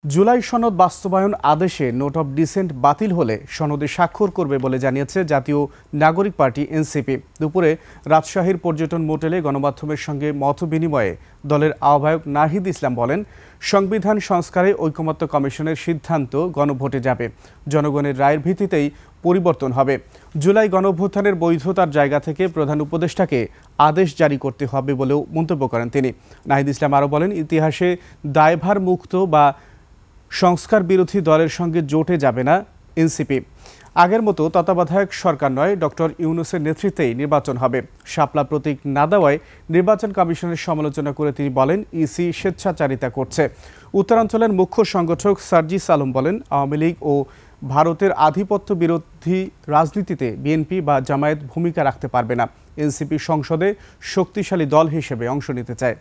জুলাই সনদ বাস্তবায়ন আদেশে নোট অফ ডিসেন্ট বাতিল হলে সনদে স্বাক্ষর করবে বলে জানিয়েছে জাতীয় নাগরিক পার্টি এনসিপি। দুপুরে রাজশাহীর পর্যটন মোটেলে গণমাধ্যমের সঙ্গে মত বিনিময়ে দলের আহ্বায়ক নাহিদ ইসলাম বলেন, সংবিধান সংস্কারে ঐকমত্য কমিশনের সিদ্ধান্ত গণভোটে যাবে, জনগণের রায়ের ভিত্তিতেই পরিবর্তন হবে। জুলাই গণঅভ্যুত্থানের বৈধতার জায়গা থেকে প্রধান উপদেষ্টাকে আদেশ জারি করতে হবে বলেও মন্তব্য করেন তিনি। নাহিদ ইসলাম আরও বলেন, ইতিহাসে দায়ভার মুক্ত বা সংস্কার বিরোধী দলের সঙ্গে জোটে যাবে না এনসিপি। আগের মতো তত্ত্বাবধায়ক সরকার নয়, ডক্টর ইউনূসের নেতৃত্বেই নির্বাচন হবে। শাপলা প্রতীক না দেওয়ায় নির্বাচন কমিশনের সমালোচনা করে তিনি বলেন, ইসি স্বেচ্ছাচারিতা করছে। উত্তরাঞ্চলের মুখ্য সংগঠক সার্জিস আলম বলেন, আওয়ামী লীগ ও ভারতের আধিপত্য বিরোধী রাজনীতিতে বিএনপি বা জামায়াত ভূমিকা রাখতে পারবে না। এনসিপি সংসদে শক্তিশালী দল হিসেবে অংশ নিতে চায়।